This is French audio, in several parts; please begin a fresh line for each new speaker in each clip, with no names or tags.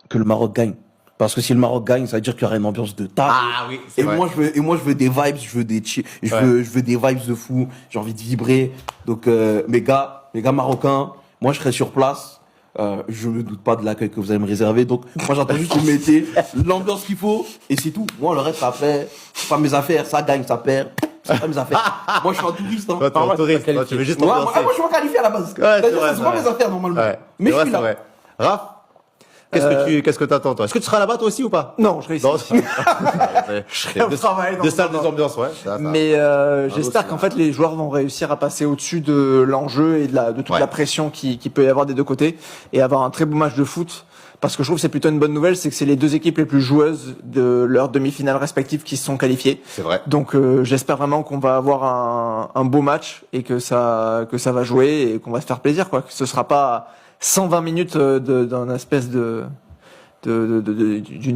que le Maroc gagne. Parce que si le Maroc gagne, ça veut dire qu'il y aura une ambiance de taré.
Ah oui, c'est vrai.
Moi, je veux des vibes, je veux des vibes de fou. J'ai envie de vibrer. Donc, mes gars marocains, moi, je serai sur place. Je me doute pas de l'accueil que vous allez me réserver. Donc, moi, j'attends juste que vous mettez l'ambiance qu'il faut et c'est tout. Moi, le reste, après, c'est pas mes affaires. Ça gagne, ça perd. C'est pas mes affaires. Moi, je suis un touriste. Hein.
Toi, t'es un touriste. Toi, tu veux juste t'ambiancer.
Moi, je suis pas qualifié à la base.
Ouais,
c'est pas mes affaires, normalement.
Ouais.
Mais je suis là.
Ouais. Raph, qu'est-ce que t'attends, toi? Est-ce que tu seras là-bas, toi aussi, ou pas?
Non, je serai ici.
Non,
Je serai au travail.
Deux salles, deux ambiances, ouais.
Mais j'espère qu'en fait les joueurs vont réussir à passer au-dessus de l'enjeu et de toute la pression qui peut y avoir des deux côtés et avoir un très beau match de foot. Parce que je trouve que c'est plutôt une bonne nouvelle, c'est que c'est les deux équipes les plus joueuses de leurs demi-finales respectives qui se sont qualifiées.
C'est vrai.
Donc j'espère vraiment qu'on va avoir un beau match et que ça va jouer et qu'on va se faire plaisir, quoi. Que ce sera pas 120 minutes d'un espèce d'une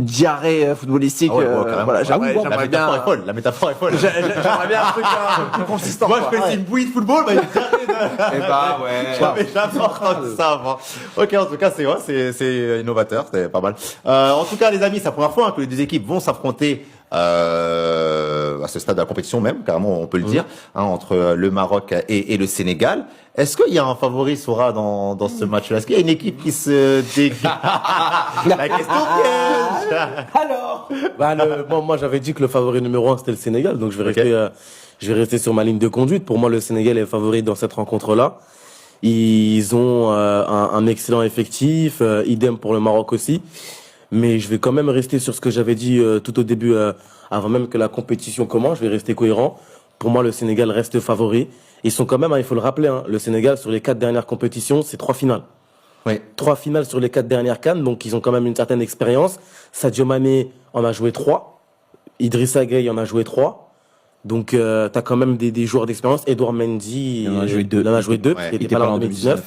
diarrhée footballistique.
Ah ouais,
voilà, j'aimerais bien.
La métaphore est folle.
J'aimerais bien un truc un peu plus consistant.
Moi, je fais une bouillie de football, bah, il y a une diarrhée de...
Eh bah, ouais.
J'avais jamais entendu ça avant. Ok, en tout cas, c'est innovateur, c'est pas mal. En tout cas, les amis, c'est la première fois que les deux équipes vont s'affronter à ce stade de la compétition même, carrément, on peut le dire, entre le Maroc et le Sénégal. Est-ce qu'il y a un favori, Sora, dans ce match-là? Est-ce qu'il y a une équipe qui se dégage? La question piège.
Alors,
Moi, j'avais dit que le favori numéro 1 c'était le Sénégal, donc je vais rester sur ma ligne de conduite. Pour moi, le Sénégal est favori dans cette rencontre-là. Ils ont un excellent effectif, idem pour le Maroc aussi. Mais je vais quand même rester sur ce que j'avais dit tout au début, avant même que la compétition commence. Je vais rester cohérent. Pour moi, le Sénégal reste favori. Ils sont quand même, il faut le rappeler, le Sénégal sur les 4 dernières compétitions, c'est 3 finales.
Oui.
3 finales sur les 4 dernières CAN, donc ils ont quand même une certaine expérience. Sadio Mané en a joué 3. Idrissa Gueye en a joué 3. Donc t'as quand même des joueurs d'expérience. Edouard Mendy
il en a joué 2.
Il en a joué 2,
Ouais,
il était pas là en 2019.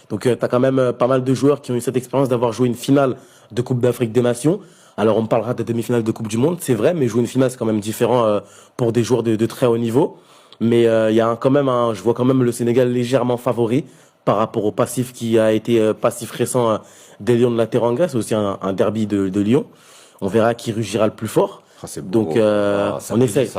Donc t'as quand même pas mal de joueurs qui ont eu cette expérience d'avoir joué une finale de Coupe d'Afrique des Nations. Alors on parlera des demi-finales de Coupe du Monde, c'est vrai, mais jouer une finale c'est quand même différent pour des joueurs de très haut niveau. Mais il y a je vois quand même le Sénégal légèrement favori par rapport au passif qui a été passif récent des Lions de la Teranga. C'est aussi un derby de Lyon. On verra qui rugira le plus fort.
Ah, c'est beau.
Donc on essaie.